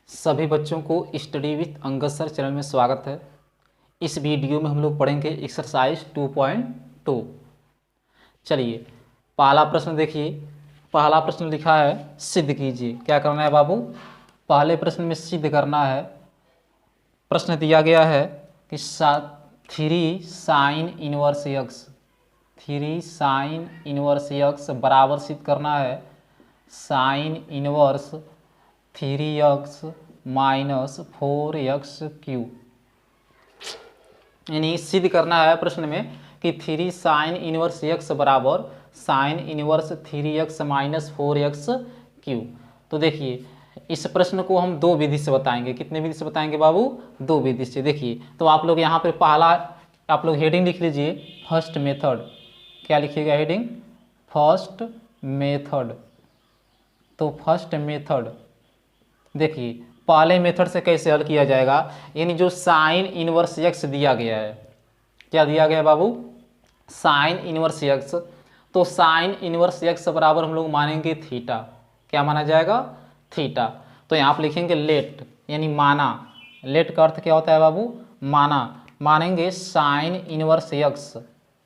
सभी बच्चों को study with Angad sir channel में स्वागत है। इस वीडियो में हम लोग पढ़ेंगे एक्सरसाइज 2.2। चलिए पहला प्रश्न देखिए। पहला प्रश्न लिखा है सिद्ध कीजिए। क्या करना है बाबू? पहले प्रश्न में सिद्ध करना है। प्रश्न दिया गया है कि 3 sine inverse x 3 sine inverse x बराबर सिद्ध करना है sine inverse 3x minus 4x Q. यानी सिद्ध करना है प्रश्न में कि 3 साइन इनवर्स x बराबर sine inverse 3x minus 4x Q. तो देखिए इस प्रश्न को हम दो विधि से बताएंगे। कितने विधि से बताएंगे बाबू? दो विधि से। देखिए तो आप लोग यहाँ पे पहला आप लोग हेडिंग लिख लीजिए फर्स्ट मेथड। क्या लिखिएगा हेडिंग? First method. तो फर्स्ट मेथड देखिए पहले मेथड से कैसे हल किया जाएगा। यानी जो साइन इनवर्स एक्स दिया गया है, क्या दिया गया है बाबू? Sine inverse x. तो साइन इनवर्स एक्स बराबर हम लोग मानेंगे थीटा। क्या माना जाएगा? थीटा। तो यहाँ आप लिखेंगे लेट, यानी माना। लेट का अर्थ क्या होता है बाबू? माना। मानेंगे साइन इनवर्स एक्स,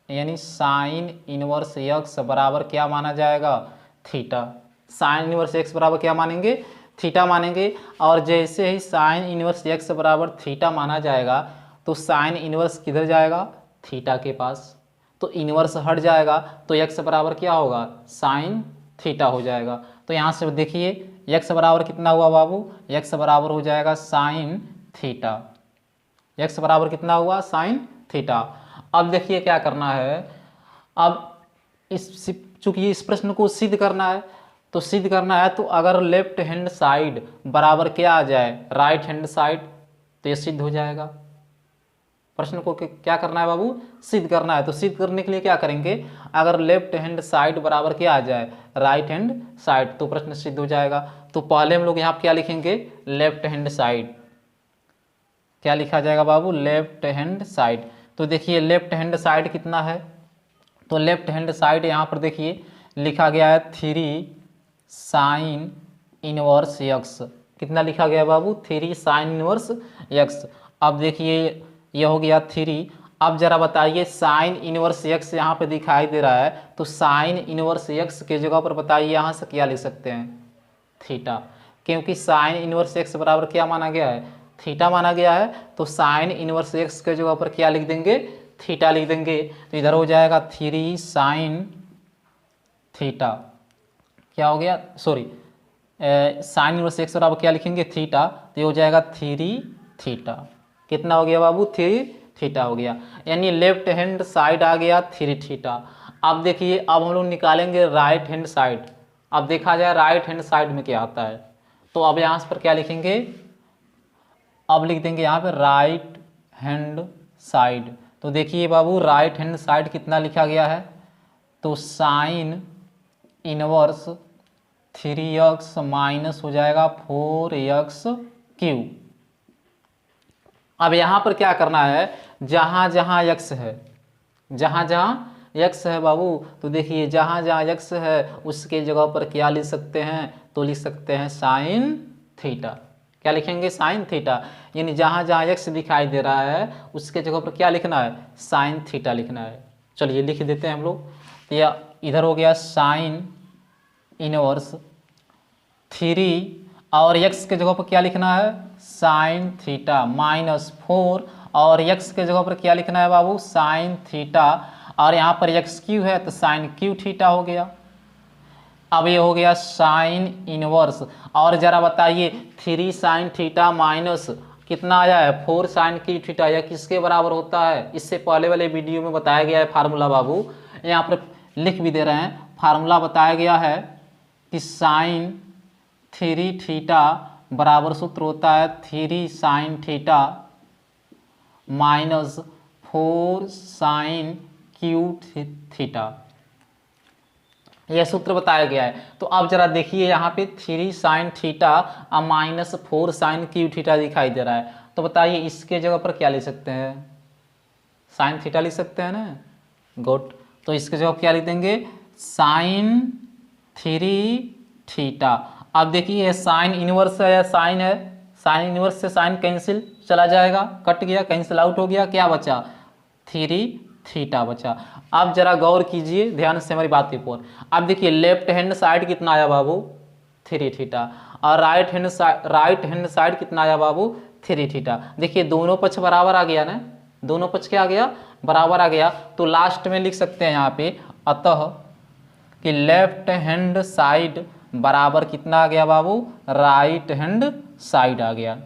यानी साइन इनवर्स एक्स बराबर क्या माना जाएगा? थीटा। साइन इनवर्स एक्स बराबर क्या मानेंगे? थीटा मानेंगे। और जैसे ही साइन इनवर्स एक्स बराबर थीटा माना जाएगा तो साइन इनवर्स किधर जाएगा? थीटा के पास। तो इनवर्स हट जाएगा तो एक्स बराबर क्या होगा? साइन थीटा हो जाएगा। तो यहाँ से देखिए एक्स बराबर कितना हुआ बाबू? एक्स बराबर हो जाएगा साइन थीटा। एक्स बराबर कितना हुआ? Sine theta. अब देखिए क्या करना है। अब चूंकि इस प्रश्न को सिद्ध करना है तो सिद्ध करना है तो अगर लेफ्ट हैंड साइड बराबर क्या आ जाए? राइट हैंड साइड, तो ये सिद्ध हो जाएगा। प्रश्न को क्या करना है बाबू? सिद्ध करना है। तो सिद्ध करने के लिए क्या करेंगे? अगर लेफ्ट हैंड साइड बराबर क्या आ जाए? राइट हैंड साइड, तो प्रश्न सिद्ध हो जाएगा। तो पहले हम लोग यहाँ क्या लिखेंगे? Left hand side. क्या लिखा जाएगा बाबू? Left hand side. तो देखिए लेफ्ट हैंड साइड कितना है? तो लेफ्ट हैंड साइड यहाँ पर देखिए लिखा गया है 3 साइन इनवर्स एक्स। कितना लिखा गया बाबू? 3 साइन इनवर्स एक्स। अब देखिए ये हो गया 3। अब जरा बताइए साइन इनवर्स एक्स यहाँ पे दिखाई दे रहा है तो साइन इनवर्स एक्स के जगह पर बताइए यहाँ से क्या लिख सकते हैं? थीटा। क्योंकि साइन इनवर्स एक्स बराबर क्या माना गया है? थीटा माना गया है। तो साइन इनवर्स एक्स के जगह पर क्या लिख देंगे? थीटा लिख देंगे। तो इधर हो जाएगा 3 साइन थीटा। क्या हो गया? सॉरी, साइन इनवर्स एक्स बराबर क्या लिखेंगे? थीटा। तो ये हो जाएगा 3 थीटा। कितना हो गया बाबू? 3 थीटा हो गया। यानी लेफ्ट हैंड साइड आ गया 3 थीटा। अब देखिए अब हम लोग निकालेंगे राइट हैंड साइड। अब देखा जाए राइट हैंड साइड में क्या आता है। तो अब यहाँ पर क्या लिखेंगे? अब लिख देंगे यहाँ पे राइट हैंड साइड। तो देखिए बाबू राइट हैंड साइड कितना लिखा गया है? तो साइन इनवर्स 3x माइनस हो जाएगा 4x क्यू। अब यहाँ पर क्या करना है? जहाँ जहाँ x है, जहाँ जहाँ x है बाबू, तो देखिए जहाँ जहाँ x है उसके जगह पर क्या लिख सकते हैं? तो लिख सकते हैं साइन थीटा। क्या लिखेंगे? Sine theta. यानी जहाँ जहाँ x दिखाई दे रहा है उसके जगह पर क्या लिखना है? साइन थीटा लिखना है। चलिए लिख देते हैं हम लोग। तो यह इधर हो गया साइन इनवर्स 3 और x के जगह पर क्या लिखना है? साइन थीटा माइनस 4 और x के जगह पर क्या लिखना है बाबू? Sine theta. और यहाँ पर x क्यू है तो साइन क्यू थीटा हो गया। अब ये हो गया साइन इनवर्स। और जरा बताइए 3 साइन थीटा माइनस कितना आया है? 4 साइन क्यू थीटा, यह किसके बराबर होता है? इससे पहले वाले वीडियो में बताया गया है फार्मूला बाबू। यहाँ पर लिख भी दे रहे हैं। फार्मूला बताया गया है कि साइन 3 थीटा बराबर सूत्र होता है 3 sine theta minus 4 sine cube theta. यह सूत्र बताया गया है। तो अब जरा देखिए यहाँ पे 3 साइन थीटा और माइनस 4 साइन क्यू थीटा दिखाई दे रहा है। तो बताइए इसके जगह पर क्या लिख सकते हैं? साइन थीटा लिख सकते हैं ना? गुड। तो इसके जगह क्या लिख देंगे? Sine 3 theta. अब देखिए साइन इनवर्स है या साइन है? साइन इनवर्स से साइन कैंसिल चला जाएगा, कट गया, कैंसिल आउट हो गया, क्या बचा, 3 थीटा बचा। अब जरा गौर कीजिए ध्यान से हमारी बात के ऊपर। अब देखिए लेफ्ट हैंड साइड कितना आया बाबू, 3 थीटा, और राइट हैंड साइड कितना आया बाबू, 3 थीटा। देखिए दोनों पक्ष बराबर आ गया ना, दोनों पक्ष क्या आ गया, बराबर आ गया। तो लास्ट में लिख सकते हैं यहाँ पे अतः कि लेफ्ट हैंड साइड बराबर कितना आ गया बाबू, राइट हैंड साइड आ गया।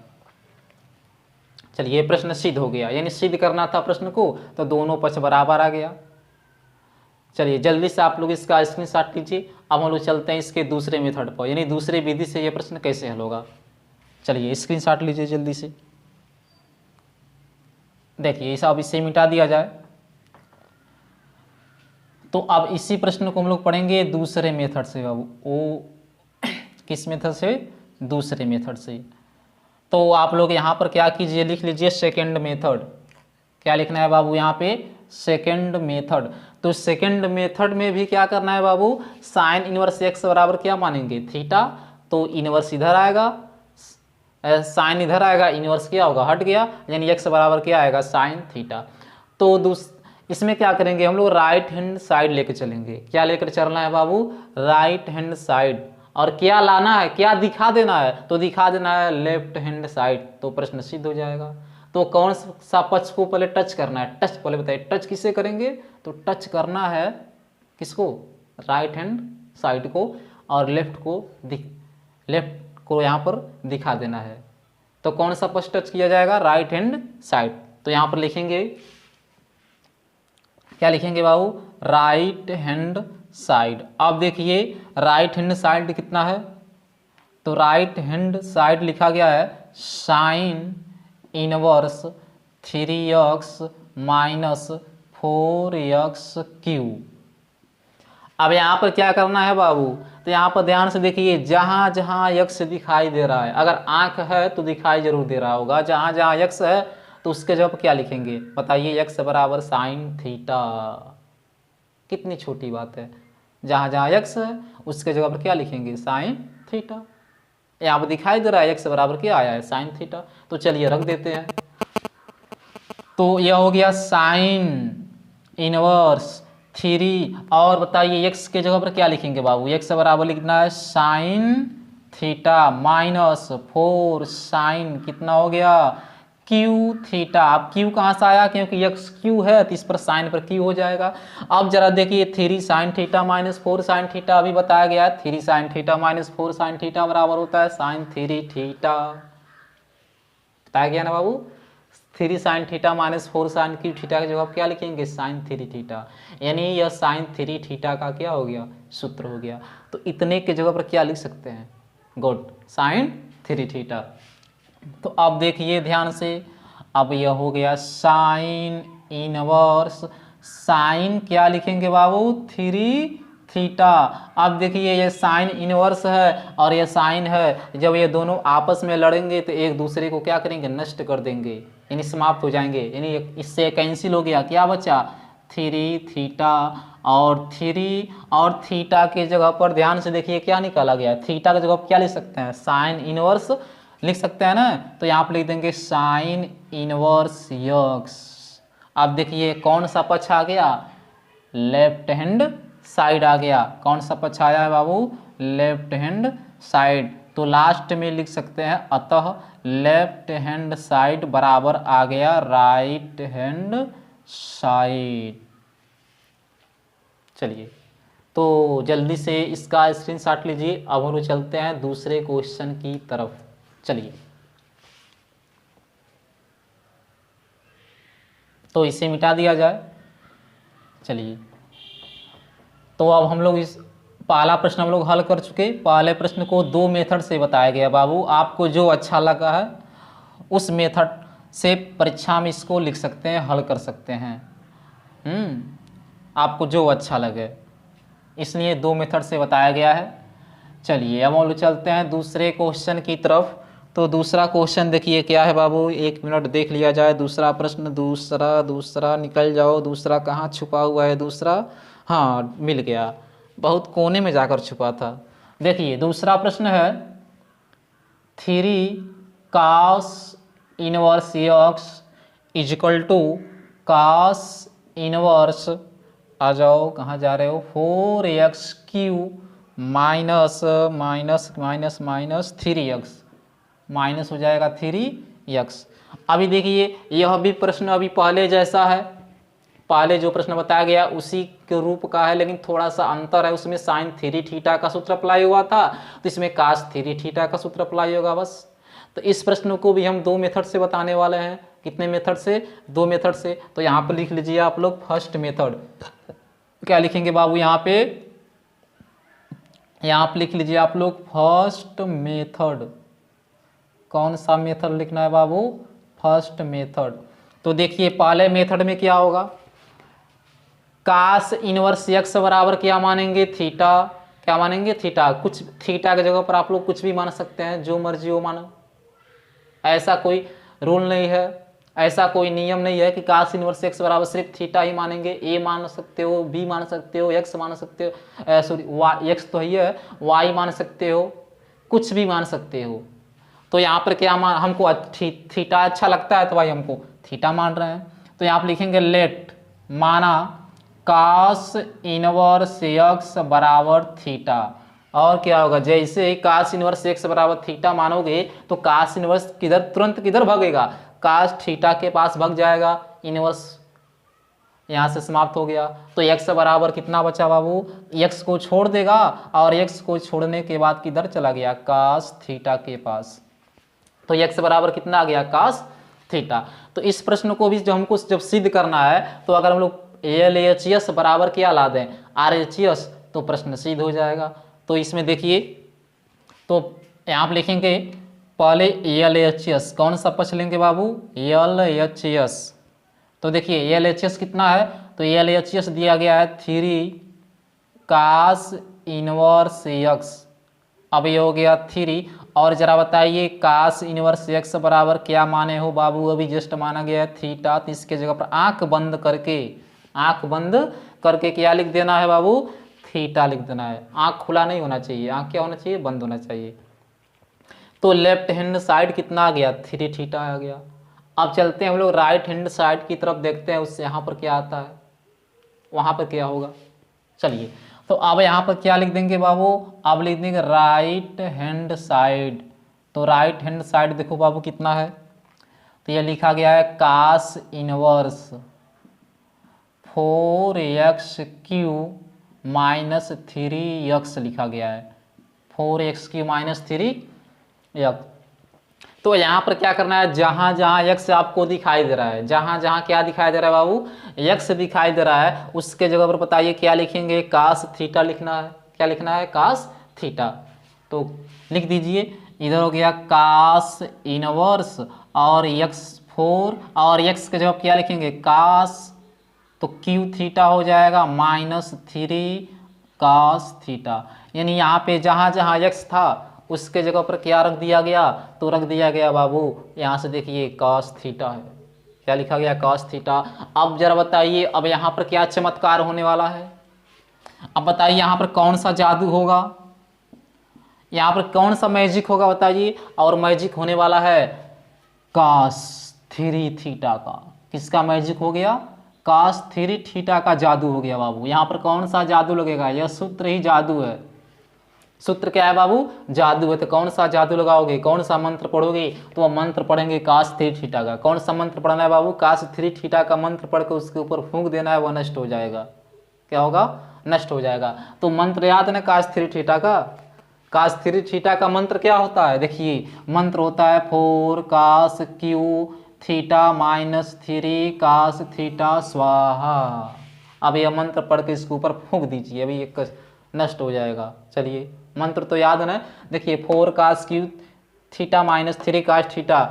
चलिए ये प्रश्न सिद्ध हो गया, यानी सिद्ध करना था प्रश्न को, तो दोनों पक्ष बराबर आ गया। चलिए जल्दी से आप लोग इसका स्क्रीनशॉट लीजिए। अब हम लोग चलते हैं इसके दूसरे मेथड पर, यानी दूसरे विधि से ये प्रश्न कैसे हल होगा। चलिए स्क्रीनशॉट लीजिए जल्दी से। देखिए इसे अब इसे मिटा दिया जाए। तो अब इसी प्रश्न को हम लोग पढ़ेंगे दूसरे मेथड से बाबू। ओ किस मेथड से, दूसरे मेथड से। तो आप लोग यहाँ पर क्या कीजिए, लिख लीजिए सेकंड मेथड। क्या लिखना है बाबू यहाँ पे, सेकंड मेथड। तो सेकंड मेथड में भी क्या करना है बाबू, साइन इनवर्स एक्स बराबर क्या मानेंगे, थीटा। तो इनवर्स इधर आएगा, साइन इधर आएगा, इनवर्स क्या होगा, हट गया, यानी एक्स बराबर क्या आएगा, साइन थीटा। तो इसमें क्या करेंगे हम लोग, राइट हैंड साइड लेकर चलेंगे। क्या लेकर चलना है बाबू, राइट हैंड साइड। और क्या लाना है, क्या दिखा देना है, तो दिखा देना है लेफ्ट हैंड साइड। तो प्रश्न सिद्ध हो जाएगा। तो कौन सा पक्ष को पहले टच करना है, टच पहले बताइए, टच किसे करेंगे, तो टच करना है किसको, राइट हैंड साइड को, और लेफ्ट को यहाँ पर दिखा देना है। तो कौन सा पक्ष टच किया जाएगा, राइट हैंड साइड। तो यहाँ पर लिखेंगे, क्या लिखेंगे बाबू, राइट हैंड साइड। अब देखिए राइट हैंड साइड कितना है, तो राइट हैंड साइड लिखा गया है sine inverse 3x minus 4x Q. अब यहाँ पर क्या करना है बाबू, तो यहाँ पर ध्यान से देखिए, जहाँ जहाँ x दिखाई दे रहा है, अगर आंख है तो दिखाई जरूर दे रहा होगा, जहाँ जहाँ x है तो उसके जगह पर क्या लिखेंगे, बताइए, x बराबर साइन थीटा। कितनी छोटी बात है, जहाँ जहाँ x है उसके जगह पर क्या लिखेंगे, साइन थीटा। यहाँ पर दिखाई दे रहा है x बराबर क्या आया है, साइन थीटा। तो चलिए रख देते हैं। तो यह हो गया साइन इनवर्स 3, और बताइए x के जगह पर क्या लिखेंगे बाबू, x बराबर लिखना है साइन थीटा माइनस 4 साइन कितना हो गया, क्यू थीटा। अब क्यू कहाँ से आया, क्योंकि x क्यू है तो इस पर साइन पर क्यू हो जाएगा। अब जरा देखिए 3 sine theta minus 4 sine theta अभी बताया गया है, 3 sine theta minus 4 sine theta बराबर होता है साइन 3 थीटा। बताया गया ना बाबू, 3 sine theta minus 4 sine cube theta के जवाब क्या लिखेंगे, साइन 3 थीटा। यानी यह साइन 3 थीटा का क्या हो गया, सूत्र हो गया। तो इतने के जगह पर क्या लिख सकते हैं, गुड, साइन 3 थीटा। तो अब देखिए ध्यान से, अब यह हो गया साइन इनवर्स, साइन क्या लिखेंगे बाबू, 3 थीटा। अब देखिए ये साइन इनवर्स है और ये साइन है, जब ये दोनों आपस में लड़ेंगे तो एक दूसरे को क्या करेंगे, नष्ट कर देंगे, यानी समाप्त हो जाएंगे, यानी इससे कैंसिल हो गया, क्या बचा, 3 थीटा। और 3 और थीटा के जगह पर ध्यान से देखिए क्या निकाला गया, थीटा की जगह पर क्या लिख सकते हैं, साइन इनवर्स लिख सकते हैं ना। तो यहाँ पर लिख देंगे साइन इनवर्स यक्स। अब देखिए कौन सा पक्ष आ गया, लेफ्ट हैंड साइड आ गया। कौन सा पक्ष आया है बाबू, लेफ्ट हैंड साइड। तो लास्ट में लिख सकते हैं अतः लेफ्ट हैंड साइड बराबर आ गया राइट हैंड साइड। चलिए तो जल्दी से इसका स्क्रीनशॉट लीजिए। अब हम लोग चलते हैं दूसरे क्वेश्चन की तरफ। चलिए तो इसे मिटा दिया जाए। चलिए तो अब हम लोग इस पहला प्रश्न हम लोग हल कर चुके। पहले प्रश्न को 2 मेथड से बताया गया बाबू, आपको जो अच्छा लगा है उस मेथड से परीक्षा में इसको लिख सकते हैं, हल कर सकते हैं। आपको जो अच्छा लगे, इसलिए 2 मेथड से बताया गया है। चलिए अब हम लोग चलते हैं दूसरे क्वेश्चन की तरफ। तो दूसरा क्वेश्चन देखिए क्या है बाबू, 1 मिनट देख लिया जाए। दूसरा प्रश्न, दूसरा निकल जाओ, दूसरा कहाँ छुपा हुआ है, दूसरा, हाँ मिल गया, बहुत कोने में जाकर छुपा था। देखिए दूसरा प्रश्न है 3 cos inverse x is equal to cos inverse, आ जाओ कहाँ जा रहे हो, 4x³ minus minus minus minus 3x, minus हो जाएगा 3x। अभी देखिए यह भी प्रश्न अभी पहले जैसा है, पहले जो प्रश्न बताया गया उसी के रूप का है, लेकिन थोड़ा सा अंतर है, उसमें साइन 3 थीटा का सूत्र अप्लाई हुआ था, तो इसमें cos 3 थीटा का सूत्र अप्लाई होगा बस। तो इस प्रश्न को भी हम दो मेथड से बताने वाले हैं। कितने मेथड से? दो मेथड से। तो यहाँ पर लिख लीजिए आप लोग फर्स्ट मेथड। क्या लिखेंगे बाबू यहाँ पे? यहाँ पे लिख लीजिए आप लोग फर्स्ट मेथड। कौन सा मेथड लिखना है बाबू? First method. तो देखिए पहले मेथड में क्या होगा, cos इनवर्स x बराबर क्या मानेंगे? थीटा। क्या मानेंगे? थीटा। कुछ थीटा की जगह पर आप लोग कुछ भी मान सकते हैं, जो मर्जी हो मानो, ऐसा कोई रूल नहीं है, ऐसा कोई नियम नहीं है कि cos इनवर्स x बराबर सिर्फ थीटा ही मानेंगे। a मान सकते हो, b मान सकते हो, x मान सकते हो, सॉरी x तो ही है, y मान सकते हो, कुछ भी मान सकते हो। तो यहाँ पर क्या मान, हमको थीटा अच्छा लगता है तो भाई हमको थीटा मान रहे हैं। तो यहाँ पर लिखेंगे लेट माना cos इनवर्स x बराबर थीटा। और क्या होगा, जैसे ही cos इनवर्स x बराबर थीटा मानोगे तो cos इनवर्स किधर, तुरंत किधर भागेगा? cos थीटा के पास भाग जाएगा, इनवर्स यहाँ से समाप्त हो गया। तो x बराबर कितना बचा बाबू? x को छोड़ देगा, और x को छोड़ने के बाद किधर चला गया? cos थीटा के पास। तो x बराबर कितना आ गया? cos theta. तो इस प्रश्न को भी हमको जब सिद्ध करना है, तो अगर हम लोग LHS बराबर क्या ला दें? RHS, तो प्रश्न सिद्ध हो जाएगा। तो इसमें देखिए, तो यहाँ पर लिखेंगे पहले LHS, कौन सा पक्ष लेंगे बाबू? LHS। तो देखिए LHS कितना है, तो LHS दिया गया है 3 cos इनवर्स x। अब ये हो गया 3, और जरा बताइए cos इनवर्स x बराबर क्या माने हो बाबू? अभी जस्ट माना गया है थीटा। तो इसके जगह पर आंख बंद करके, आंख बंद करके क्या लिख देना है बाबू? थीटा लिख देना है। आंख खुला नहीं होना चाहिए, आंख क्या होना चाहिए? बंद होना चाहिए। तो लेफ्ट हैंड साइड कितना आ गया? 3 थीटा आ गया। अब चलते हैं हम लोग राइट हैंड साइड की तरफ, देखते हैं उससे यहाँ पर क्या आता है, वहाँ पर क्या होगा। चलिए, तो अब यहाँ पर क्या लिख देंगे बाबू? अब लिख देंगे राइट हैंड साइड। तो राइट हैंड साइड देखो बाबू कितना है, तो ये लिखा गया है cos inverse 4x³ minus 3x लिखा गया है, 4x³ माइनस 3x। तो यहाँ पर क्या करना है, जहाँ जहाँ x आपको दिखाई दे रहा है, जहाँ जहाँ क्या दिखाई दे रहा है बाबू? x दिखाई दे रहा है, उसके जगह पर बताइए क्या लिखेंगे? cos थीटा लिखना है। क्या लिखना है? cos theta. तो लिख दीजिए, इधर हो गया cos इनवर्स और x4, और x के जगह क्या लिखेंगे? cos, तो q थीटा हो जाएगा माइनस 3 cos थीटा। यानी यहाँ पे जहाँ जहाँ x था उसके जगह पर क्या रख दिया गया? तो रख दिया गया बाबू, यहाँ से देखिए cos थीटा है। क्या लिखा गया? cos theta. अब जरा बताइए, अब यहाँ पर क्या चमत्कार होने वाला है? अब बताइए यहाँ पर कौन सा जादू होगा, यहाँ पर कौन सा मैजिक होगा बताइए? और मैजिक होने वाला है cos 3 थीटा का। किसका मैजिक हो गया? cos 3 थीटा का जादू हो गया बाबू। यहाँ पर कौन सा जादू लगेगा? यह सूत्र ही जादू है। सूत्र क्या है बाबू? जादू है। तो कौन सा जादू लगाओगे, कौन सा मंत्र पढ़ोगे? तो वह मंत्र पढ़ेंगे cos 3 थीटा का। कौन सा मंत्र पढ़ना है बाबू? cos 3 थीटा का मंत्र पढ़ कर उसके ऊपर फूंक देना है, वह नष्ट हो जाएगा। क्या होगा? नष्ट हो जाएगा। तो मंत्र याद है ना cos 3 थीटा का? cos 3 थीटा का मंत्र क्या होता है? देखिए मंत्र होता है 4 cos³ theta minus 3 cos theta स्वाहा। अब यह मंत्र पढ़ के इसके ऊपर फूंक दीजिए, अभी एक नष्ट हो जाएगा। चलिए मंत्र तो याद है ना? देखिए 4 cos³ theta minus 3 cos theta,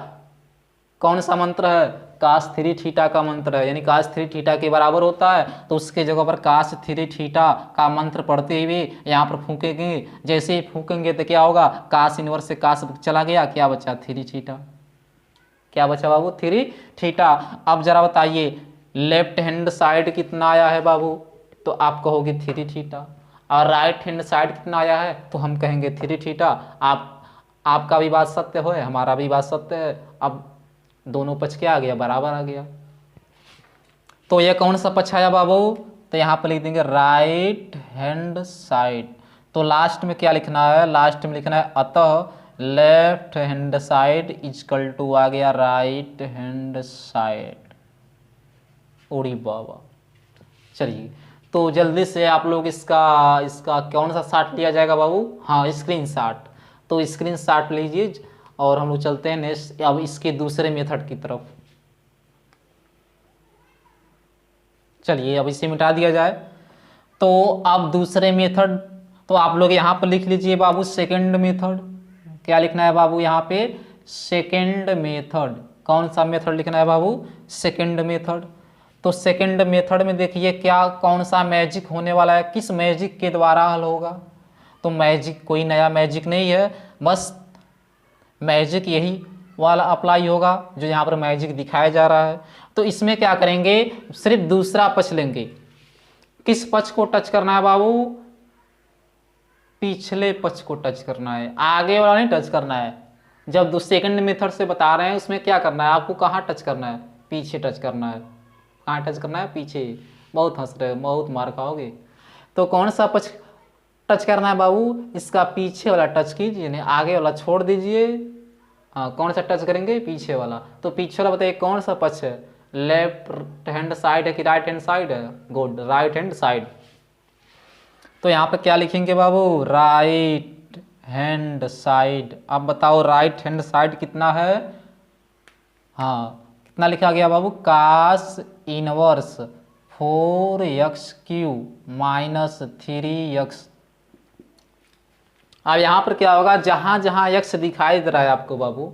कौन सा मंत्र है? cos 3 थीटा का मंत्र है, यानी cos 3 थीटा के बराबर होता है। तो उसके जगह पर cos 3 थीटा का मंत्र पढ़ते हुए यहाँ पर फूकेंगे। जैसे ही फूकेंगे तो क्या होगा? cos इनवर्स से cos चला गया, क्या बचा? 3 थीटा। क्या बचा बाबू? 3 थीटा। अब जरा बताइए लेफ्ट हैंड साइड कितना आया है बाबू? तो आप कहोगे 3 थीटा। और राइट हैंड साइड कितना आया है? तो हम कहेंगे 3 थीटा। आप आपका भी बात सत्य है, हमारा भी बात सत्य है। अब दोनों पक्ष क्या आ गया, बराबर आ गया। तो ये कौन सा पक्ष आया बाबू, तो यहाँ पर लिख देंगे राइट हैंड साइड। तो लास्ट में क्या लिखना है, लास्ट में लिखना है अतः left hand side equal to आ गया राइट हैंड साइड। ओड़ी बाबा। चलिए तो जल्दी से आप लोग इसका कौन सा शॉट लिया जाएगा बाबू, हाँ स्क्रीन शॉट। तो स्क्रीन शॉट लीजिए और हम लोग चलते हैं नेक्स्ट अब इसके दूसरे मेथड की तरफ। चलिए अब इसे मिटा दिया जाए। तो अब दूसरे मेथड, तो आप लोग यहाँ पर लिख लीजिए बाबू सेकंड मेथड। क्या लिखना है बाबू यहाँ पे, सेकंड मेथड। कौन सा मेथड लिखना है बाबू, सेकंड मेथड। तो सेकंड मेथड में देखिए क्या कौन सा मैजिक होने वाला है, किस मैजिक के द्वारा हल होगा। तो मैजिक कोई नया मैजिक नहीं है, बस मैजिक यही वाला अप्लाई होगा जो यहाँ पर मैजिक दिखाया जा रहा है। तो इसमें क्या करेंगे, सिर्फ दूसरा पक्ष लेंगे। किस पक्ष को टच करना है बाबू, पिछले पक्ष को टच करना है, आगे वाला नहीं टच करना है। जब सेकंड मेथड से बता रहे हैं उसमें क्या करना है, आपको कहाँ टच करना है, पीछे टच करना है। कहाँ टच करना है, पीछे। बहुत हंस रहे हो, बहुत मार खाओगे। तो कौन सा पक्ष टच करना है बाबू, इसका पीछे वाला टच कीजिए, नहीं आगे वाला छोड़ दीजिए। हाँ कौन सा टच करेंगे, पीछे वाला। तो पीछे वाला बताइए कौन सा पक्ष है, लेफ्ट हैंड साइड है कि राइट हैंड साइड है, गुड राइट हैंड साइड। तो यहाँ पर क्या लिखेंगे बाबू, राइट हैंड साइड। अब बताओ राइट हैंड साइड कितना है, हाँ कितना लिखा गया बाबू, कास इनवर्स 4x³ माइनस 3x। अब यहाँ पर क्या होगा, जहाँ जहाँ x दिखाई दे रहा है आपको बाबू,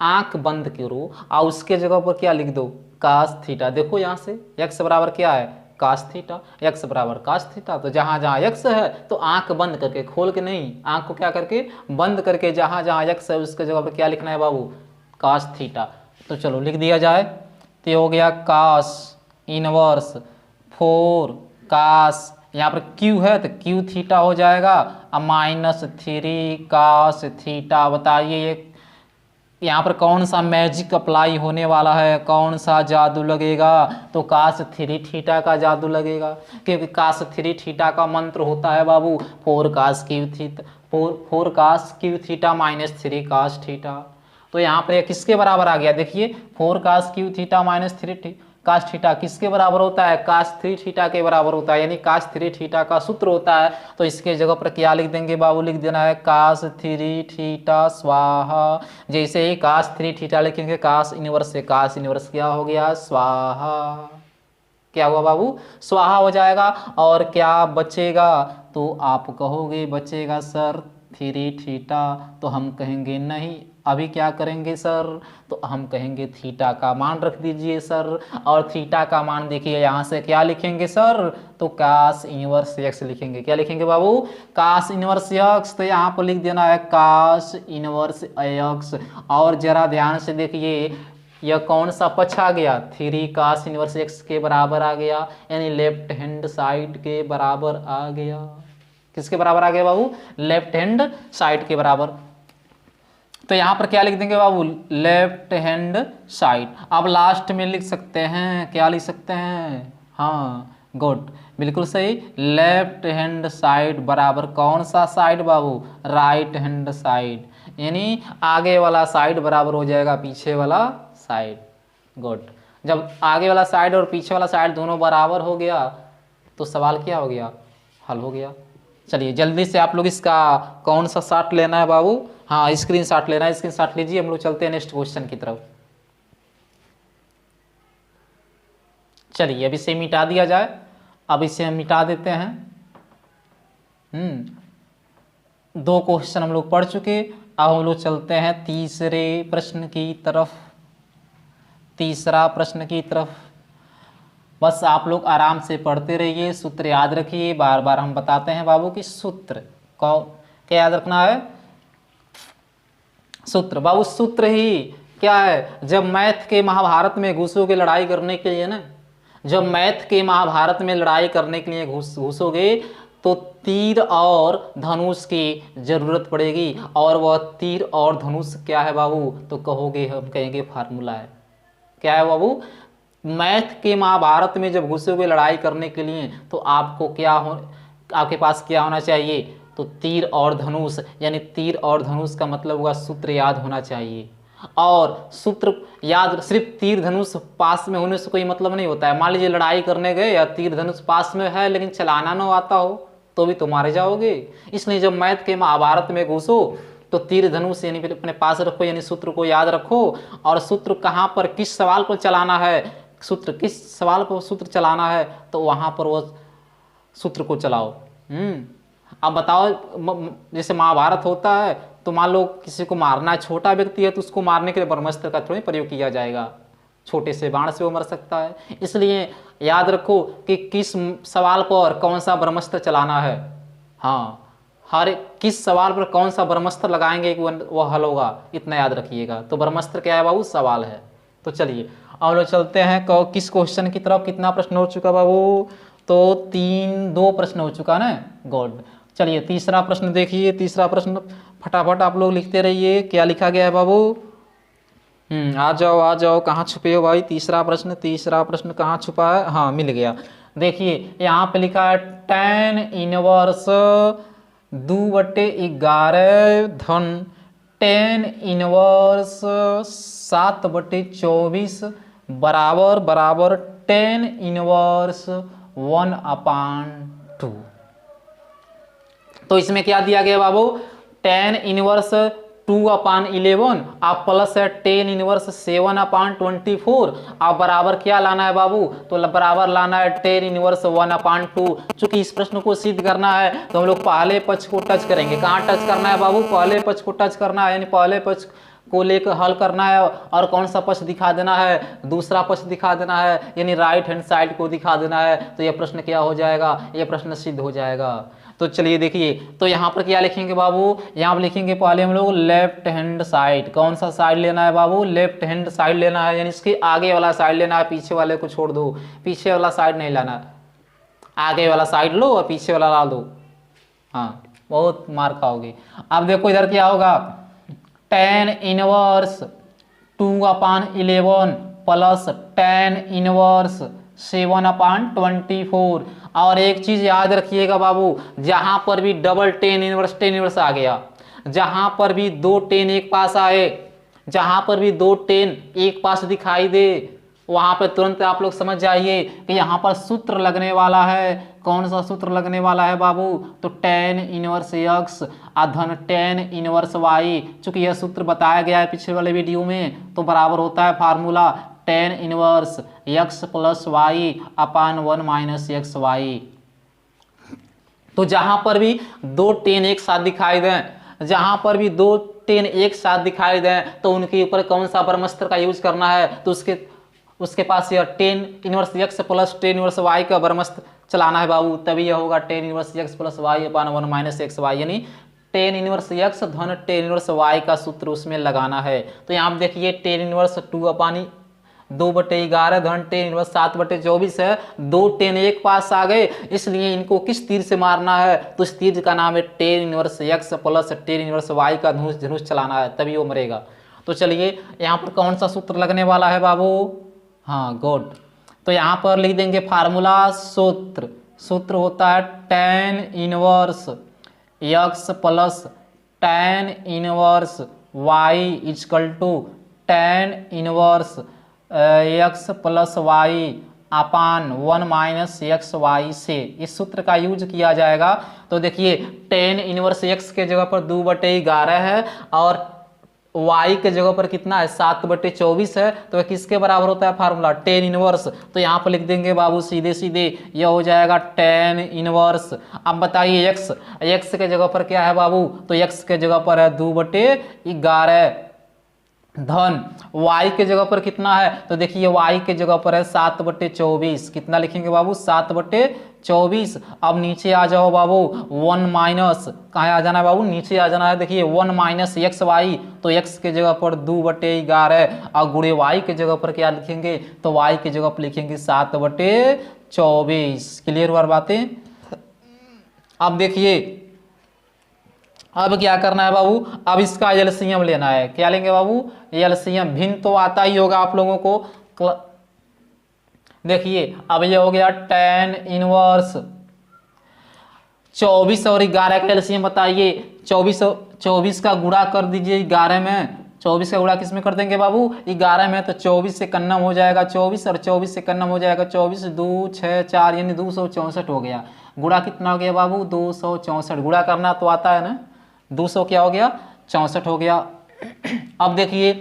आंख बंद करो और उसके जगह पर क्या लिख दो, कास थीटा। देखो यहाँ से x बराबर क्या है, कास थीटा, x बराबर कास थीटा। तो जहाँ जहाँ x है तो आंख बंद करके, खोल के नहीं, आंख को क्या करके बंद करके, जहाँ जहाँ x है उसके जगह पर क्या लिखना है बाबू, कास थीटा। तो चलो लिख दिया जाए। तो ये हो गया कास इनवर्स 4 कास, यहाँ पर q है तो q थीटा हो जाएगा, अब माइनस 3 कास थीटा। बताइए ये यहाँ पर कौन सा मैजिक अप्लाई होने वाला है, कौन सा जादू लगेगा, तो कास 3 थीटा का जादू लगेगा। क्योंकि कास 3 थीटा का मंत्र होता है बाबू 4 cos cube theta, 4 cos cube theta minus 3 cos theta. तो यहाँ पर किसके बराबर आ गया, देखिए 4 cos cube theta minus 3 cos theta किसके बराबर होता है, कास 3 थीटा के बराबर होता है, यानी कास 3 थीटा का सूत्र होता है। तो इसके जगह पर क्या लिख देंगे बाबू, लिख देना है कास 3 थीटा स्वाहा। जैसे ही कास 3 थीटा लिखेंगे कास इनवर्स से कास इनवर्स क्या हो गया, स्वाहा। क्या हुआ बाबू, स्वाहा हो जाएगा। और क्या बचेगा, तो आप कहोगे बचेगा सर 3 थीटा, तो हम कहेंगे नहीं। अभी क्या करेंगे सर, तो हम कहेंगे थीटा का मान रख दीजिए सर। और थीटा का मान देखिए यहाँ से क्या लिखेंगे सर, तो कास इनवर्स x लिखेंगे। क्या लिखेंगे बाबू, कास इनवर्स x। तो यहाँ पर लिख देना है कास इनवर्स x। और जरा ध्यान से देखिए यह कौन सा पक्ष आ गया, 3 कास इनवर्स x के बराबर आ गया, यानी लेफ्ट हैंड साइड के बराबर आ गया। किसके बराबर आ गया बाबू, लेफ्ट हैंड साइड के बराबर। तो यहाँ पर क्या लिख देंगे बाबू, लेफ्ट हैंड साइड। अब लास्ट में लिख सकते हैं, क्या लिख सकते हैं, हाँ गुड बिल्कुल सही, लेफ्ट हैंड साइड बराबर कौन सा साइड बाबू, राइट हैंड साइड। यानी आगे वाला साइड बराबर हो जाएगा पीछे वाला साइड। गुड, जब आगे वाला साइड और पीछे वाला साइड दोनों बराबर हो गया तो सवाल क्या हो गया, हल हो गया। चलिए जल्दी से आप लोग इसका कौन सा शॉट लेना है बाबू, हाँ स्क्रीन शॉट लेना है, स्क्रीन शॉट लीजिए। हम लोग चलते हैं नेक्स्ट क्वेश्चन की तरफ। चलिए अब इसे मिटा दिया जाए। अब इसे हम मिटा देते हैं। 2 क्वेश्चन हम लोग पढ़ चुके। अब हम लोग चलते हैं तीसरे प्रश्न की तरफ। तीसरा प्रश्न की तरफ बस आप लोग आराम से पढ़ते रहिए, सूत्र याद रखिए। बार बार हम बताते हैं बाबू कि सूत्र को क्या याद रखना है, सूत्र बाबू। सूत्र ही क्या है, जब मैथ के महाभारत में घुसोगे लड़ाई करने के लिए ना, जब मैथ के महाभारत में लड़ाई करने के लिए घुसोगे तो तीर और धनुष की जरूरत पड़ेगी, और वह तीर और धनुष क्या है बाबू, तो कहोगे, हम कहेंगे फार्मूला है। क्या है बाबू, मैथ के महाभारत में जब घुसोगे लड़ाई करने के लिए तो आपको क्या हो, आपके पास क्या होना चाहिए, तो तीर और धनुष, यानी तीर और धनुष का मतलब हुआ सूत्र याद होना चाहिए। और सूत्र याद, सिर्फ तीर धनुष पास में होने से कोई मतलब नहीं होता है। मान लीजिए लड़ाई करने गए या तीर धनुष पास में है लेकिन चलाना ना आता हो तो भी तो मारे जाओगे। इसलिए जब मैथ के महाभारत में घुसो तो तीर धनुष यानी अपने पास रखो, यानी सूत्र को याद रखो। और सूत्र कहाँ पर, किस सवाल पर चलाना है, सूत्र किस सवाल पर सूत्र चलाना है, तो वहाँ पर वो सूत्र को चलाओ। अब बताओ, जैसे महाभारत होता है तो मान लो किसी को मारना है, छोटा व्यक्ति है तो उसको मारने के लिए ब्रह्मास्त्र का थोड़ी प्रयोग किया जाएगा, छोटे से बाण से वो मर सकता है। इसलिए याद रखो कि किस सवाल पर कौन सा ब्रह्मास्त्र चलाना है। हाँ, हर किस सवाल पर कौन सा ब्रह्मास्त्र लगाएंगे कि वह हल होगा, इतना याद रखिएगा। तो ब्रह्मास्त्र क्या है बाबू, सवाल है। तो चलिए अब लोग चलते हैं किस क्वेश्चन की तरफ। कितना प्रश्न हो चुका बाबू, तो 2 प्रश्न हो चुका ना, गुड। चलिए तीसरा प्रश्न देखिए। तीसरा प्रश्न फटाफट आप लोग लिखते रहिए, क्या लिखा गया है बाबू। आ जाओ, कहाँ छुपे हो भाई। तीसरा प्रश्न कहाँ छुपा है, हाँ मिल गया। देखिए यहाँ पे लिखा है tan इनवर्स 2/11 धन tan इनवर्स 7/24 बराबर tan इनवर्स 1/2। तो इसमें क्या दिया गया बाबू, tan इनवर्स 2/11 आप प्लस है tan इनवर्स 7/24। आप बराबर क्या लाना है बाबू, तो बराबर लाना है tan इनवर्स 1/2। चूंकि इस प्रश्न को सिद्ध करना है तो हम लोग पहले पक्ष को टच करेंगे। कहाँ टच करना है बाबू, पहले पक्ष को टच करना है, यानी पहले पक्ष को लेकर हल करना है। और कौन सा पक्ष दिखा देना है, दूसरा पक्ष दिखा देना है, यानी राइट हैंड साइड को दिखा देना है। तो यह प्रश्न क्या हो जाएगा, यह प्रश्न सिद्ध हो जाएगा। तो चलिए देखिए, तो यहाँ पर क्या लिखेंगे बाबू, यहाँ पर लिखेंगे पहले हम लोग लेफ्ट हैंड साइड। कौन सा साइड लेना है बाबू, लेफ्ट हैंड साइड लेना है, यानी इसके आगे वाला साइड लेना है, पीछे वाले को छोड़ दो। पीछे वाला साइड नहीं लेना, आगे वाला साइड लो और पीछे वाला ला दो। हाँ, बहुत मार खाओगे। अब देखो इधर क्या होगा, tan inverse 2/11 plus tan inverse 7/24। और एक चीज याद रखिएगा बाबू, जहां पर भी डबल tan इनवर्स आ गया, जहां पर भी 2 tan एक पास आए, जहां पर भी 2 tan एक पास दिखाई दे, वहां पर तुरंत आप लोग समझ जाइए कि यहाँ पर सूत्र लगने वाला है। कौन सा सूत्र लगने वाला है बाबू, तो tan इनवर्स x धन tan इनवर्स y। चूंकि यह सूत्र बताया गया है पिछले वाले वीडियो में, तो बराबर होता है formula tan inverse x plus y upon 1 minus x Y. तो जहां पर भी 2 tan एक साथ दिखाई दें, जहां पर भी 2 tan एक साथ दिखाई दें, तो उनके ऊपर कौन सा ब्रह्मास्त्र का यूज करना है, तो उसके पास यह tan inverse x plus tan inverse y का ब्रह्मास्त्र चलाना है बाबू। तभी यह होगा tan inverse x plus y upon 1 minus x Y, यानी tan इनवर्स x धन tan इनवर्स y का सूत्र उसमें लगाना है। तो यहाँ देखिए tan इनवर्स 2/11 धन tan इनवर्स 7/24 है। 2 tan एक पास आ गए, इसलिए इनको किस तीर से मारना है, तो इस तीर का नाम है tan inverse x plus tan inverse y का धनुष चलाना है, तभी वो मरेगा। तो चलिए यहाँ पर कौन सा सूत्र लगने वाला है बाबू, हाँ गुड। तो यहाँ पर लिख देंगे फार्मूला, सूत्र होता है tan inverse x plus tan inverse y equal to tan inverse x plus y upon 1 minus x y से इस सूत्र का यूज किया जाएगा। तो देखिए tan इनवर्स x के जगह पर 2/11 है और y के जगह पर कितना है 7/24 है, तो किसके बराबर होता है फार्मूला tan इनवर्स। तो यहाँ पर लिख देंगे बाबू सीधे सीधे, यह हो जाएगा tan इनवर्स। अब बताइए x के जगह पर क्या है बाबू, तो x के जगह पर है 2/11 धन y के जगह पर कितना है, तो देखिए y के जगह पर है 7/24। कितना लिखेंगे बाबू 7/24। अब नीचे आ जाओ बाबू 1 माइनस, कहाँ आ जाना है बाबू, नीचे आ जाना है। देखिए 1 माइनस एक्स वाई, तो x के जगह पर 2/11 और गुणे y के जगह पर क्या लिखेंगे, तो y के जगह पर लिखेंगे 7/24। क्लियर हुआ बातें। अब देखिए अब क्या करना है बाबू, अब इसका एलसीएम लेना है। क्या लेंगे बाबू, एलसीएम। भिन्न तो आता ही होगा आप लोगों को। देखिए अब ये हो गया tan इनवर्स 24 और 11 का एलसीएम बताइए। 24 का गुणा कर दीजिए 11 में। 24 का गुणा किस में कर देंगे बाबू, 11 में। तो 24 से कन्नम हो जाएगा 24 और 24 से कन्नम हो जाएगा 24, 2 6 4 यानी 264 हो गया। गुणा कितना हो गया बाबू, 264। गुणा करना तो आता है ना, 200 क्या हो गया, 64 हो गया। अब देखिए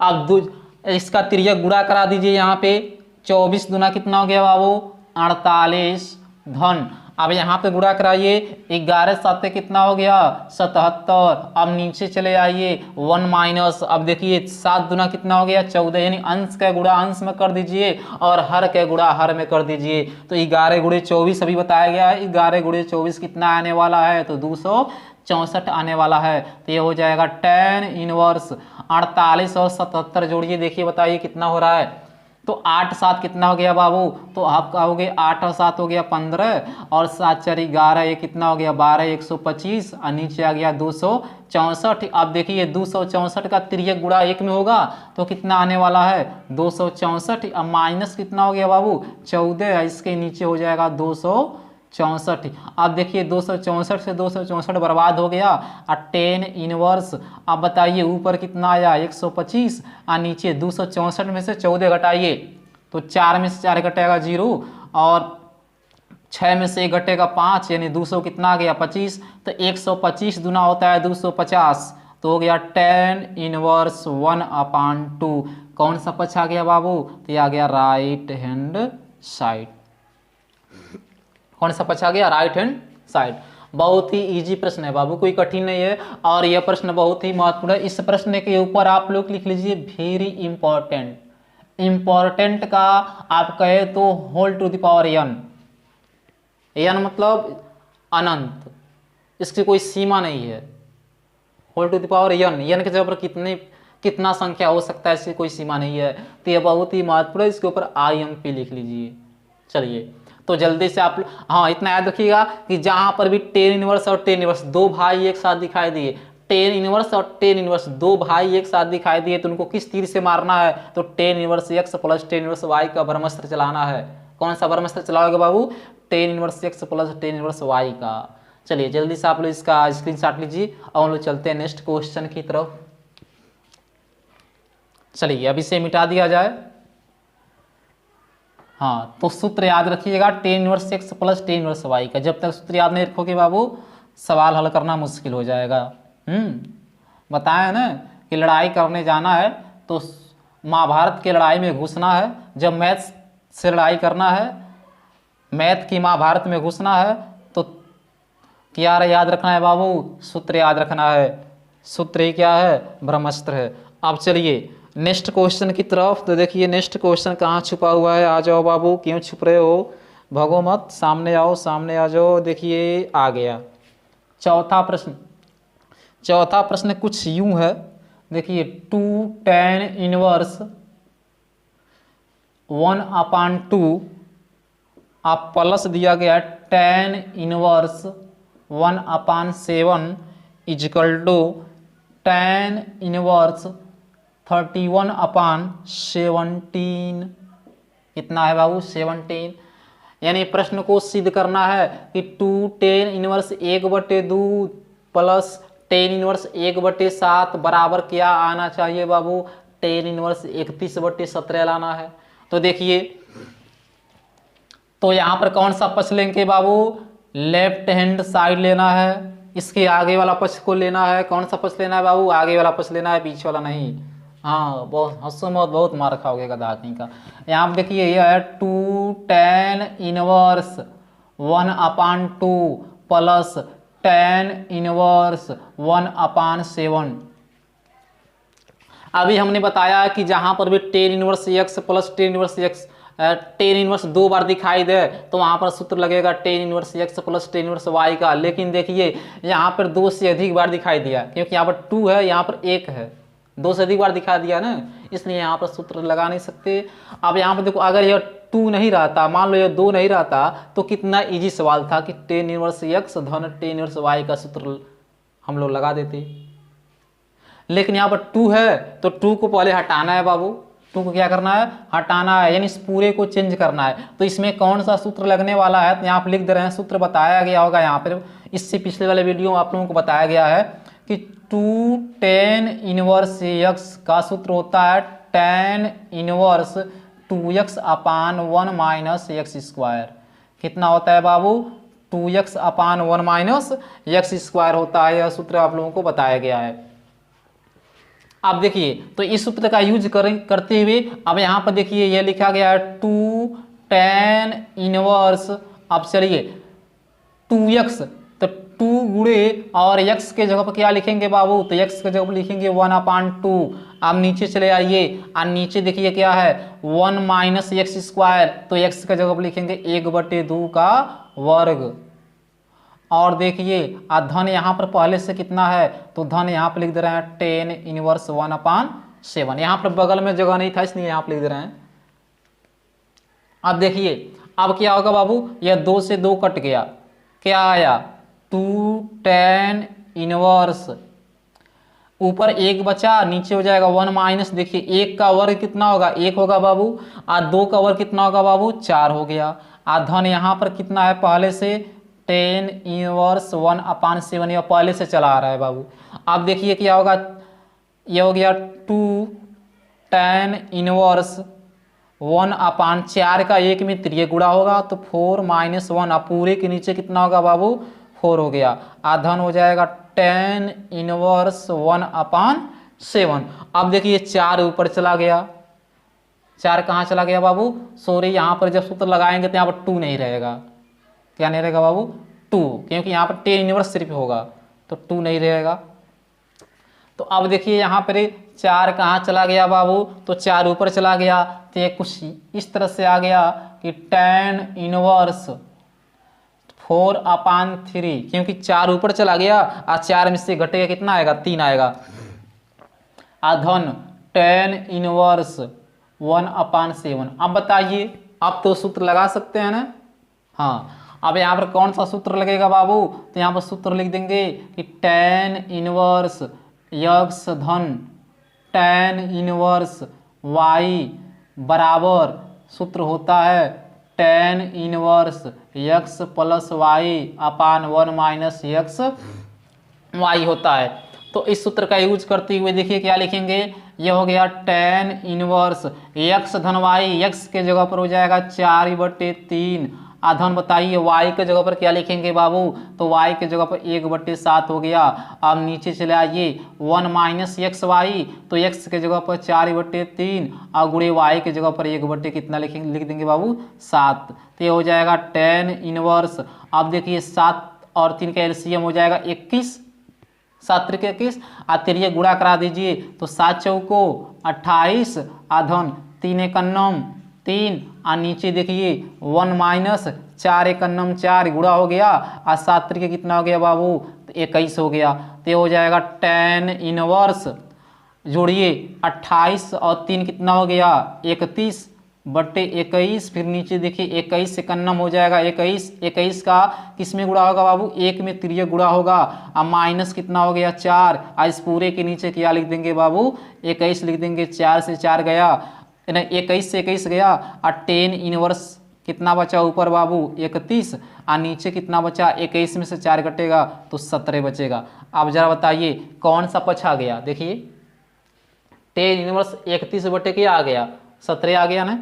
अब इसका तिर्यक गुणा करा दीजिए यहाँ पे। 24 दूना कितना हो गया बाबू, 48 धन। अब यहाँ पे गुणा कराइए, 11 7 कितना हो गया, 77। अब नीचे चले आइए 1 माइनस। अब देखिए 7 दूना कितना हो गया, 14। यानी अंश का गुणा अंश में कर दीजिए और हर के गुणा हर में कर दीजिए। तो 11 गुणे 24 अभी बताया गया है। 11 गुणे 24 कितना आने वाला है, तो 264 आने वाला है। तो ये हो जाएगा tan इनवर्स 48 और 77 जोड़िए, देखिए बताइए कितना हो रहा है। तो 8 7 कितना हो गया बाबू, तो आप कहोगे 8 और 7 हो गया 15 और 7 4 11, ये कितना हो गया 12, 125 और नीचे आ गया 264। अब देखिए 264 का तिर्यक गुणा 1 में होगा तो कितना आने वाला है, 264। अब माइनस कितना हो गया बाबू, 14, इसके नीचे हो जाएगा 264। अब देखिए 264 से 264 बर्बाद हो गया और tan इनवर्स। अब बताइए ऊपर कितना आया, 125 और नीचे 264 में से 14 घटाइए तो 4 में से 4 घटेगा 0 और 6 में से 1 घटेगा 5 यानी 200 कितना आ गया 25। तो 125 दूना होता है 250, तो हो गया tan इनवर्स 1/2। कौन सा पक्ष आ गया बाबू, तो ये आ गया राइट हैंड साइड। कौन सा पक्ष आ गया, राइट हैंड साइड। बहुत ही इजी प्रश्न है बाबू, कोई कठिन नहीं है और यह प्रश्न बहुत ही महत्वपूर्ण है। इस प्रश्न के ऊपर आप लोग लिख लीजिए वेरी इंपॉर्टेंट। इंपॉर्टेंट का आप कहे तो whole to the power n, n मतलब अनंत, इसकी कोई सीमा नहीं है। Whole to the power n के जगह पर कितना संख्या हो सकता है, इसकी कोई सीमा नहीं है। तो यह बहुत ही महत्वपूर्ण है, इसके ऊपर IMP लिख लीजिए। चलिए तो जल्दी से आप हाँ इतना याद रखिएगा कि जहां पर भी tan इनवर्स और tan इनवर्स दो भाई एक साथ दिखाई दिए, tan इनवर्स और tan इनवर्स दो भाई एक साथ दिखाई दिए तो उनको किस तीर से मारना है, तो tan inverse x plus tan inverse y का ब्रह्मास्त्र चलाना है। कौन सा ब्रह्मास्त्र चलाओगे बाबू, tan inverse x plus tan inverse y का। चलिए जल्दी से आप लोग इसका स्क्रीनशॉट लीजिए और हम लोग चलते हैं नेक्स्ट क्वेश्चन की तरफ। चलिए अब इसे मिटा दिया जाए। हाँ तो सूत्र याद रखिएगा tan inverse x plus tan inverse y का। जब तक सूत्र याद नहीं रखोगे बाबू सवाल हल करना मुश्किल हो जाएगा। बताया ना कि लड़ाई करने जाना है तो महाभारत की लड़ाई में घुसना है। जब मैथ से लड़ाई करना है, मैथ की महाभारत में घुसना है तो क्या याद रखना है बाबू, सूत्र याद रखना है। सूत्र ही क्या है, ब्रह्मास्त्र है। अब चलिए नेक्स्ट क्वेश्चन की तरफ। तो देखिए नेक्स्ट क्वेश्चन कहाँ छुपा हुआ है, आ जाओ बाबू, क्यों छुप रहे हो, भगो मत, सामने आओ, सामने आ जाओ। देखिए आ गया चौथा प्रश्न। चौथा प्रश्न कुछ यूं है, देखिए 2 tan इनवर्स 1/2 आप प्लस दिया गया tan inverse 1/7 equal to tan inverse 31/17। कितना है बाबू, 17। यानी प्रश्न को सिद्ध करना है कि 2 tan inverse 1/2 plus tan inverse 1/7 बराबर क्या आना चाहिए बाबू, tan इनवर्स 31/17 लाना है। तो देखिए तो यहाँ पर कौन सा पक्ष लेंगे बाबू, लेफ्ट हैंड साइड लेना है। इसके आगे वाला पक्ष को लेना है। कौन सा पक्ष लेना है बाबू, आगे वाला पक्ष लेना है, बीच वाला नहीं। हाँ बहुत हंसो मत, बहुत मार खाओगे गधा कहीं का। यहाँ पे देखिए यह है 2 tan inverse 1/2 plus tan inverse 1/7। अभी हमने बताया कि जहां पर भी tan inverse x plus tan inverse x tan inverse 2 बार दिखाई दे तो वहां पर सूत्र लगेगा tan inverse x plus tan inverse y का। लेकिन देखिए यहाँ पर 2 से अधिक बार दिखाई दिया, क्योंकि यहाँ पर 2 है, यहाँ पर 1 है, 2 से अधिक बार दिखा दिया ना, इसलिए यहाँ पर सूत्र लगा नहीं सकते। अब यहाँ पर देखो अगर यह 2 नहीं रहता, मान लो ये 2 नहीं रहता, तो कितना इजी सवाल था कि tan इनवर्स x धन tan इनवर्स y का सूत्र हम लोग लगा देते। लेकिन यहाँ पर 2 है तो 2 को पहले हटाना है बाबू, 2 को क्या करना है, हटाना है, यानी इस पूरे को चेंज करना है। तो इसमें कौन सा सूत्र लगने वाला है, तो यहाँ पर लिख दे रहे हैं, सूत्र बताया गया होगा यहाँ पर, इससे पिछले वाले वीडियो में आप लोगों को बताया गया है कि 2 tan इनवर्स x का सूत्र होता है tan इनवर्स 2x अपान 1 माइनस एक्स स्क्वायर। कितना होता है बाबू, 2x अपान 1 माइनस एक्स स्क्वायर होता है, यह सूत्र आप लोगों को बताया गया है। अब देखिए, तो इस सूत्र का यूज करते हुए अब यहाँ पर देखिए यह लिखा गया है 2 tan इनवर्स, अब चलिए 2x, तो 2 गुणे और x के जगह पर क्या लिखेंगे बाबू, तो x के जगह पर लिखेंगे 1/2। अब नीचे चले आइए और नीचे देखिए क्या है 1 माइनस एक्स स्क्वायर, तो x के जगह पर लिखेंगे 1/2 का वर्ग। और देखिए धन यहाँ पर पहले से कितना है, तो धन यहाँ पर लिख दे रहे हैं tan इनवर्स 1/7। यहाँ पर बगल में जगह नहीं था इसलिए यहाँ पर लिख दे रहे हैं। अब देखिए अब क्या होगा बाबू, यह 2 से 2 कट गया, क्या आया 2 tan इनवर्स, ऊपर 1 बचा, नीचे हो जाएगा 1 माइनस, देखिए 1 का वर्ग कितना होगा, 1 होगा बाबू, और 2 का वर्ग कितना होगा बाबू, 4 हो गया। धन यहाँ पर कितना है पहले से tan इनवर्स 1/7, यह पहले से चला आ रहा है बाबू। अब देखिए क्या होगा, यह हो गया 2 tan इनवर्स 1/4 का 1 में 3 गुणा होगा, तो 4 माइनस 1, अब पूरे के नीचे कितना होगा बाबू, 4 हो गया। धन हो जाएगा tan इनवर्स 1/7। अब देखिए 4 ऊपर चला गया, 4 कहाँ चला गया बाबू, सॉरी यहाँ पर जब सूत्र लगाएंगे तो यहाँ पर 2 नहीं रहेगा, क्या नहीं रहेगा बाबू, 2, क्योंकि यहाँ पर tan इनवर्स सिर्फ होगा तो 2 नहीं रहेगा। तो अब देखिए यहाँ पर 4 कहाँ चला गया बाबू, तो 4 ऊपर चला गया, तो ये कुछ इस तरह से आ गया कि tan इनवर्स 4/3, क्योंकि 4 ऊपर चला गया और 4 में से घटेगा कितना आएगा, 3 आएगा। धन tan इनवर्स 1/7। अब बताइए, आप तो सूत्र लगा सकते हैं ना, हाँ। अब यहाँ पर कौन सा सूत्र लगेगा बाबू, तो यहाँ पर सूत्र लिख देंगे कि tan इनवर्स x धन tan इनवर्स y बराबर, सूत्र होता है tan inverse x plus y upon 1 minus x y होता है। तो इस सूत्र का यूज करते हुए देखिए क्या लिखेंगे, यह हो गया tan इनवर्स x धन y, x के जगह पर हो जाएगा 4/3। धन बताइए y के जगह पर क्या लिखेंगे बाबू, तो y के जगह पर 1/7 हो गया। अब नीचे चले आइए 1 माइनस एक्स वाई, तो x के जगह पर 4/3 और गुणे y के जगह पर 1 कितना लिखेंगे, लिख देंगे बाबू 7। तो ये हो जाएगा tan इनवर्स। अब देखिए 7 और 3 का एलसीएम हो जाएगा 21, 7 त्रिक 21, और 3 गुणा करा दीजिए, तो 7 चौको 28, धन 3 एकन्नम 3, और नीचे देखिए 1 माइनस 4 एकन्नम 4 गुणा हो गया, और 7 त्रिक कितना हो गया बाबू, तो 21 हो गया। तो ये हो जाएगा tan इनवर्स, जोड़िए 28 और 3 कितना हो गया 31/21, फिर नीचे देखिए 21 एकन्नम हो जाएगा 21 का किस में गुणा होगा बाबू, 1 में 3 गुणा होगा, अब माइनस कितना हो गया 4, और इस पूरे के नीचे क्या लिख देंगे बाबू, 21 लिख देंगे, 4 से 4 गया, 21 से 21 गया, और tan इनवर्स कितना बचा ऊपर बाबू 31, और नीचे कितना बचा 21 में से 4 कटेगा तो 17 बचेगा। अब जरा बताइए कौन सा पक्ष आ गया, देखिए tan इनवर्स 31 क्या आ गया, 17 आ गया ना।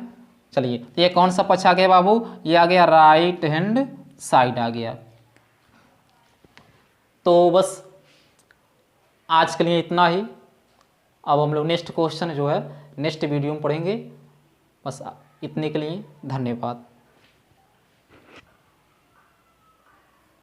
चलिए तो ये कौन सा पक्ष आ गया बाबू, ये आ गया राइट हैंड साइड आ गया। तो बस आज के लिए इतना ही। अब हम लोग नेक्स्ट क्वेश्चन जो है नेक्स्ट वीडियो में पढ़ेंगे। बस इतने के लिए धन्यवाद।